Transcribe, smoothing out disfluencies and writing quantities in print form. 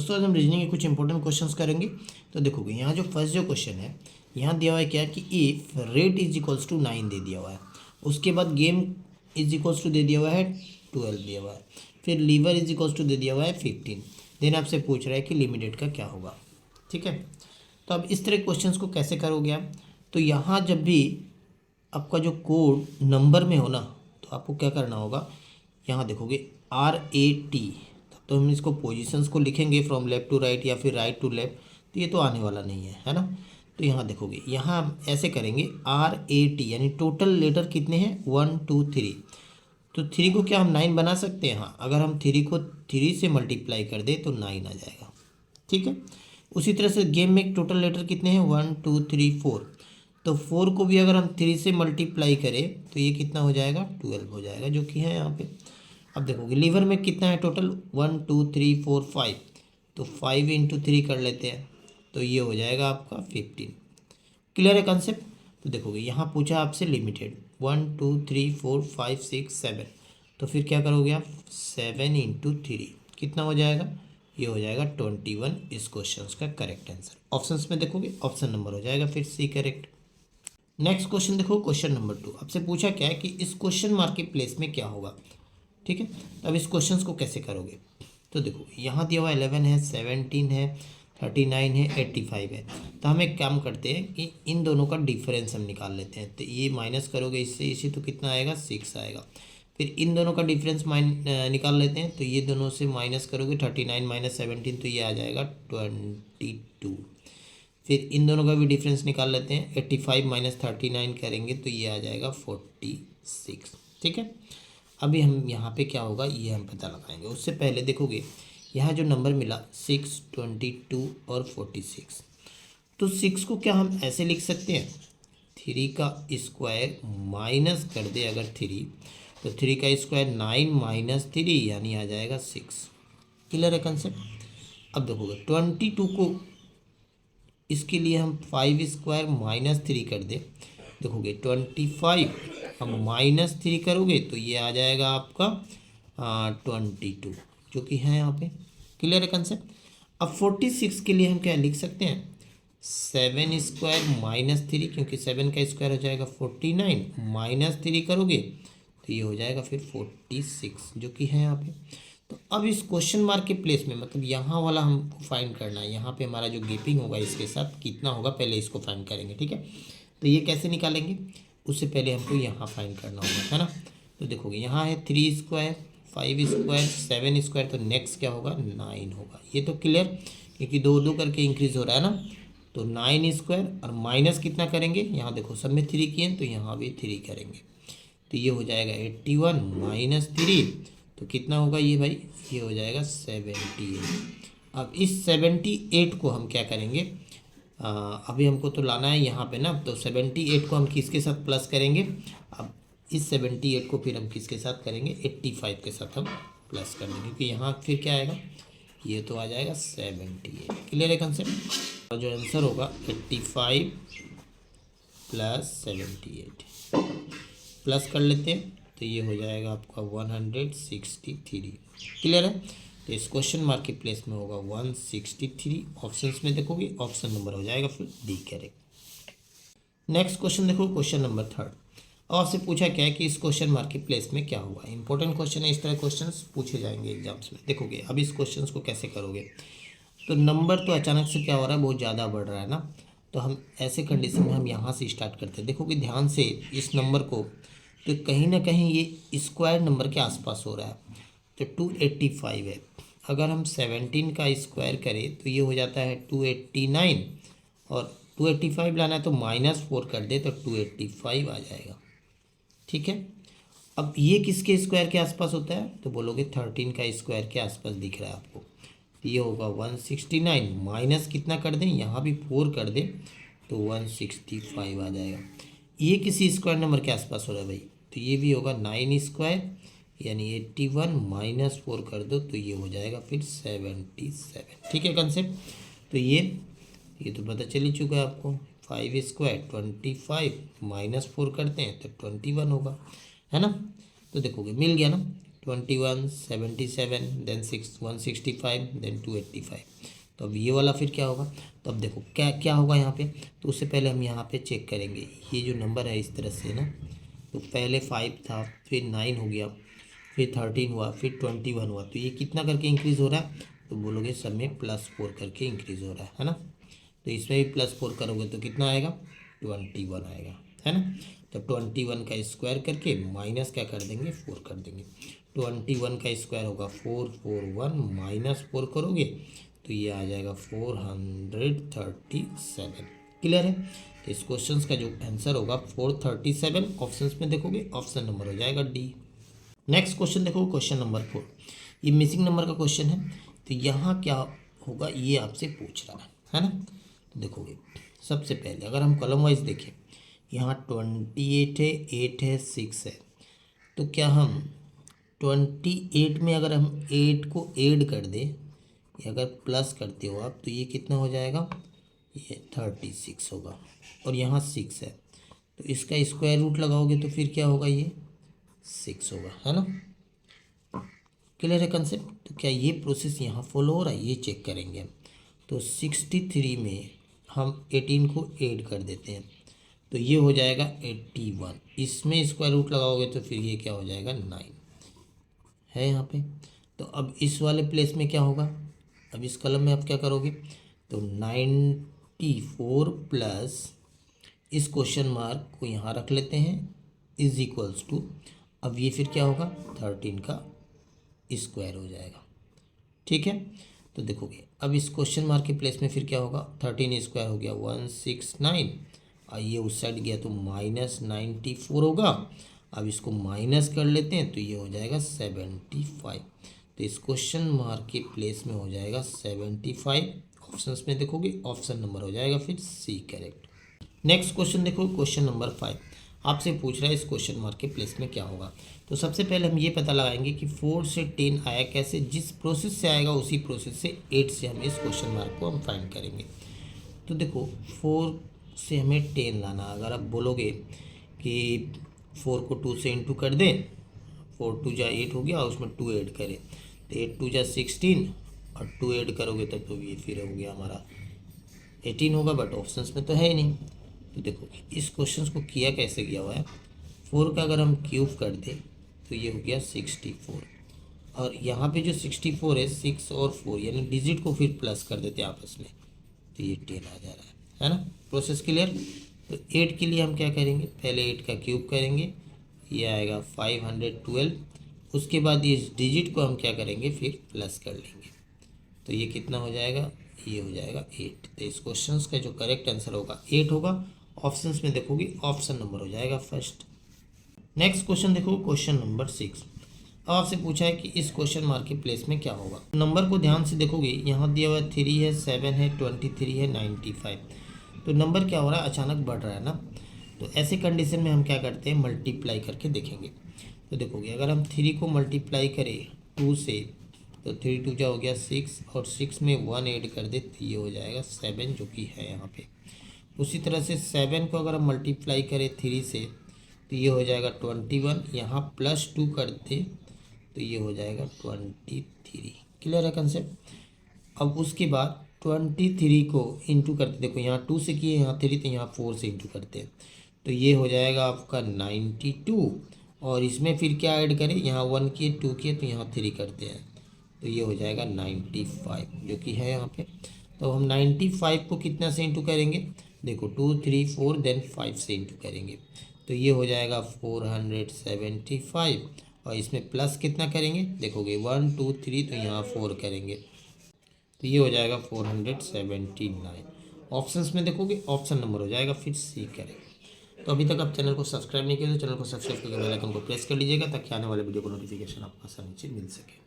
दोस्तों आज हम रीजनिंग के कुछ इंपॉर्टेंट क्वेश्चंस करेंगे। तो देखोगे यहाँ जो फर्स्ट जो क्वेश्चन है, यहाँ दिया हुआ है क्या कि if rate is equals to 9 दे दिया हुआ है। उसके बाद गेम इज इक्वल्स टू दे दिया हुआ है 12 दिया हुआ है। फिर लीवर इज इक्वल्स टू दे दिया हुआ है 15। देन आपसे पूछ रहा है कि लिमिटेड का क्या होगा। ठीक है, तो अब इस तरह क्वेश्चंस को कैसे करोगे आप। तो यहाँ जब भी आपका जो कोड नंबर में हो ना, तो आपको क्या करना होगा, यहाँ देखोगे RAT, तो हम इसको पोजीशंस को लिखेंगे फ्रॉम लेफ्ट टू राइट या फिर राइट टू लेफ्ट, तो ये तो आने वाला नहीं है ना। तो यहाँ देखोगे, यहाँ हम ऐसे करेंगे RAT, यानी टोटल लेटर कितने हैं 1 2 3। तो 3 को क्या हम 9 बना सकते हैं? हाँ, अगर हम 3 को 3 से मल्टीप्लाई कर दें तो 9 आ जाएगा। ठीक है, उसी तरह से गेम में टोटल लेटर कितने हैं 1 2 3 4। तो 4 को भी अगर हम 3 से मल्टीप्लाई करें तो ये कितना हो जाएगा 12 हो जाएगा, जो कि है यहाँ पे। अब देखोगे लीवर में कितना है टोटल 1 2 3 4 5, तो 5 इंटू 3 कर लेते हैं, तो ये हो जाएगा आपका 15। क्लियर है कंसेप्ट। तो देखोगे यहाँ पूछा आपसे लिमिटेड 1 2 3 4 5 6 7, तो फिर क्या करोगे आप 7 इंटू 3 कितना हो जाएगा, ये हो जाएगा 21। इस क्वेश्चन का करेक्ट आंसर ऑप्शंस में देखोगे ऑप्शन नंबर हो जाएगा फिर सी करेक्ट। नेक्स्ट क्वेश्चन देखो, क्वेश्चन नंबर 2 आपसे पूछा क्या है कि इस क्वेश्चन मार्क के प्लेस में क्या होगा। ठीक है, तो अब इस क्वेश्चंस को कैसे करोगे। तो देखो यहाँ दिया हुआ 11 है, 17 है, 39 है, 85 है। तो हम एक काम करते हैं कि इन दोनों का डिफरेंस हम निकाल लेते हैं। तो ये माइनस करोगे इससे इसी, तो कितना आएगा 6 आएगा। फिर इन दोनों का डिफरेंस निकाल लेते हैं, तो ये दोनों से माइनस करोगे 39 माइनस 17, तो ये आ जाएगा 22। फिर इन दोनों का भी डिफरेंस निकाल लेते हैं, 85 माइनस 39 करेंगे तो ये आ जाएगा 46। ठीक है, अभी हम यहाँ पे क्या होगा ये हम पता लगाएंगे। उससे पहले देखोगे यहाँ जो नंबर मिला 6 22 और 46, तो 6 को क्या हम ऐसे लिख सकते हैं 3 का स्क्वायर माइनस कर दे अगर 3, तो 3 का स्क्वायर 9 माइनस 3 यानी आ जाएगा 6। क्लियर है कंसेप्ट। अब देखोगे 22 को इसके लिए हम 5 स्क्वायर माइनस 3 कर दे, देखोगे 25 हम माइनस 3 करोगे तो ये आ जाएगा आपका 22, जो कि है यहाँ पे। क्लियर है कंसेप्ट। अब 46 के लिए हम क्या लिख सकते हैं 7 स्क्वायर माइनस 3, क्योंकि 7 का स्क्वायर हो जाएगा 49 माइनस 3 करोगे तो ये हो जाएगा फिर 46, जो कि है यहाँ पे। तो अब इस क्वेश्चन मार्क के प्लेस में, मतलब यहाँ वाला हमको फाइंड करना है। यहाँ पे हमारा जो गैपिंग होगा इसके साथ कितना होगा पहले इसको फाइंड करेंगे। ठीक है, तो ये कैसे निकालेंगे, उससे पहले हमको यहाँ फाइंड करना होगा, है ना। तो देखोगे यहाँ है 3 स्क्वायर 5 स्क्वायर 7 स्क्वायर, तो नेक्स्ट क्या होगा 9 होगा। ये तो क्लियर, क्योंकि 2 2 करके इंक्रीज हो रहा है ना। तो 9 स्क्वायर और माइनस कितना करेंगे, यहाँ देखो सब में 3 किए तो यहाँ भी 3 करेंगे, तो ये हो जाएगा 81 माइनस 3, तो कितना होगा ये भाई, ये हो जाएगा 78। अब इस 78 को हम क्या करेंगे, अभी हमको तो लाना है यहाँ पे ना, तो 78 को हम किसके साथ प्लस करेंगे। अब इस 78 को फिर हम किसके साथ करेंगे 85 के साथ हम प्लस कर देंगे, क्योंकि यहाँ फिर क्या आएगा ये तो आ जाएगा 78। क्लियर है कंसेप्ट। और जो आंसर होगा 85 प्लस 78 प्लस कर लेते हैं, तो ये हो जाएगा आपका 163। क्लियर है। तो इस क्वेश्चन मार्क के प्लेस में होगा 163। ऑप्शंस में देखोगे ऑप्शन नंबर हो जाएगा फिर डी करेक्ट। नेक्स्ट क्वेश्चन देखो, क्वेश्चन नंबर 3। और आपसे पूछा क्या है कि इस क्वेश्चन मार्क के प्लेस में क्या हुआ। इंपॉर्टेंट क्वेश्चन है, इस तरह क्वेश्चन पूछे जाएंगे एग्जाम्स में। देखोगे अब इस क्वेश्चन को कैसे करोगे। तो नंबर तो अचानक से क्या हो रहा है, बहुत ज़्यादा बढ़ रहा है ना। तो हम ऐसे कंडीशन में हम यहाँ से स्टार्ट करते हैं। देखोगे ध्यान से इस नंबर को, तो कहीं ना कहीं ये स्क्वायर नंबर के आसपास हो रहा है। तो 285 है, अगर हम 17 का स्क्वायर करें तो ये हो जाता है 289, और 285 लाना है तो -4 कर दे तो 285 आ जाएगा। ठीक है, अब ये किसके स्क्वायर के आसपास होता है, तो बोलोगे 13 का स्क्वायर के आसपास दिख रहा है आपको। तो ये होगा 169, माइनस कितना कर दें, यहाँ भी 4 कर दें तो 165 आ जाएगा। ये किसी स्क्वायर नंबर के आसपास हो रहा है भाई, तो ये भी होगा 9 स्क्वायर यानी 81 माइनस 4 कर दो तो ये हो जाएगा फिर 77। ठीक है कंसेप्ट। तो ये तो पता चल ही चुका है आपको। 5 स्क्वायर 25 माइनस 4 करते हैं तो 21 होगा, है ना। तो देखोगे मिल गया ना, 21, 77, देन 165, देन 285। तो अब ये वाला फिर क्या होगा, तो अब देखो क्या क्या होगा यहाँ पे। तो उससे पहले हम यहाँ पे चेक करेंगे ये जो नंबर है इस तरह से ना, तो पहले 5 था, फिर 9 हो गया, फिर 13 हुआ, फिर 21 हुआ। तो ये कितना करके इंक्रीज़ हो रहा है, तो बोलोगे सब में +4 करके इंक्रीज़ हो रहा है ना। तो इसमें भी +4 करोगे तो कितना आएगा, 21 आएगा, है ना। तो 21 का स्क्वायर करके माइनस क्या कर देंगे, 4 कर देंगे। 21 का स्क्वायर होगा 441, -4 करोगे तो ये आ जाएगा 437। क्लियर है। तो इस क्वेश्चन का जो आंसर होगा 437, ऑप्शन में देखोगे ऑप्शन नंबर हो जाएगा डी। नेक्स्ट क्वेश्चन देखो, क्वेश्चन नंबर 4। ये मिसिंग नंबर का क्वेश्चन है। तो यहाँ क्या होगा ये आपसे पूछ रहा है ना। तो देखोगे सबसे पहले अगर हम कॉलम वाइज देखें, यहाँ 28 है, 8 है, 6 है। तो क्या हम 28 में अगर हम 8 को ऐड कर दें या अगर प्लस करते हो आप, तो ये कितना हो जाएगा, ये 36 होगा। और यहाँ 6 है, तो इसका स्क्वायर रूट लगाओगे तो फिर क्या होगा, ये 6 होगा, है ना। क्लियर है कंसेप्ट। तो क्या ये प्रोसेस यहाँ फॉलो हो रहा है, ये चेक करेंगे हम। तो 63 में हम 18 को ऐड कर देते हैं तो ये हो जाएगा 81। इसमें स्क्वायर रूट लगाओगे तो फिर ये क्या हो जाएगा, 9 है यहाँ पे। तो अब इस वाले प्लेस में क्या होगा, अब इस कलम में आप क्या करोगे, तो 94 प्लस इस क्वेश्चन मार्क को यहाँ रख लेते हैं इज इक्वल्स टू, अब ये फिर क्या होगा, 13 का स्क्वायर हो जाएगा। ठीक है। तो देखोगे अब इस क्वेश्चन मार्क के प्लेस में फिर क्या होगा, 13 स्क्वायर हो गया 169, और ये उस साइड गया तो -94 होगा। अब इसको माइनस कर लेते हैं तो ये हो जाएगा 75। तो इस क्वेश्चन मार्क के प्लेस में हो जाएगा 75। ऑप्शंस में देखोगे ऑप्शन नंबर हो जाएगा फिर सी करेक्ट। नेक्स्ट क्वेश्चन देखो, क्वेश्चन नंबर 5 आपसे पूछ रहा है इस क्वेश्चन मार्क के प्लेस में क्या होगा। तो सबसे पहले हम ये पता लगाएंगे कि 4 से 10 आया कैसे, जिस प्रोसेस से आएगा उसी प्रोसेस से 8 से हम इस क्वेश्चन मार्क को हम फाइंड करेंगे। तो देखो 4 से हमें 10 लाना, अगर आप बोलोगे कि 4 को 2 से इंटू कर दें, 4 2 जा 8 हो गया और उसमें 2 ऐड करें तो 8 2 जा 16 और 2 ऐड करोगे तब तो ये फिर हो गया हमारा 18 होगा, बट ऑप्शंस में तो है ही नहीं। तो देखो इस क्वेश्चन को किया कैसे गया हुआ है, 4 का अगर हम क्यूब कर दें तो ये हो गया 64, और यहाँ पे जो 64 है 6 और 4 यानी डिजिट को फिर प्लस कर देते हैं आपस में तो ये 10 आ जा रहा है ना। Process clear. तो 8 के लिए हम क्या करेंगे, पहले 8 का क्यूब करेंगे, ये आएगा 512। उसके बाद इस डिजिट को हम क्या करेंगे, फिर प्लस कर लेंगे तो ये कितना हो जाएगा, ये हो जाएगा 8। तो इस क्वेश्चन का जो करेक्ट आंसर होगा 8 होगा। ऑप्शंस में देखोगे ऑप्शन नंबर हो जाएगा फर्स्ट। नेक्स्ट क्वेश्चन देखो, क्वेश्चन नंबर 6। अब आपसे पूछा है कि इस क्वेश्चन मार्क के प्लेस में क्या होगा। नंबर को ध्यान से देखोगे, यहाँ दिया हुआ 3 है, 7 है, 23 है, 95। तो नंबर क्या हो रहा है, अचानक बढ़ रहा है ना। तो ऐसे कंडीशन में हम क्या करते हैं, मल्टीप्लाई करके देखेंगे। तो देखोगे अगर हम 3 को मल्टीप्लाई करें 2 से तो 3 2 जा हो गया 6, और 6 में 1 ऐड कर दे तो ये हो जाएगा 7 जो कि है यहाँ पे। उसी तरह से 7 को अगर हम मल्टीप्लाई करें 3 से तो ये हो जाएगा 21, यहाँ +2 कर दे तो ये हो जाएगा 23। क्लियर है कंसेप्ट। अब उसके बाद 23 को इंटू करते, देखो यहाँ 2 से किए, यहाँ 3 तो यहाँ 4 से इंटू करते हैं तो ये हो जाएगा आपका 92, और इसमें फिर क्या ऐड करें, यहाँ 1 किए 2 किए तो यहाँ 3 करते हैं तो ये हो जाएगा 95 जो कि है यहाँ पे। तो हम 95 को कितना से इंटू करेंगे, देखो 2 3 4 देन 5 से इंटू करेंगे तो ये हो जाएगा 475, और इसमें प्लस कितना करेंगे, देखोगे 1 2 3 तो यहाँ 4 करेंगे तो ये हो जाएगा 479। ऑप्शंस में देखोगे ऑप्शन नंबर हो जाएगा फिर सी करेंगे। तो अभी तक आप चैनल को सब्सक्राइब नहीं किया तो चैनल को सब्सक्राइब करके बेल आइकन को प्रेस कर लीजिएगा ताकि आने वाले वीडियो को नोटिफिकेशन आपको आसानी से मिल सके।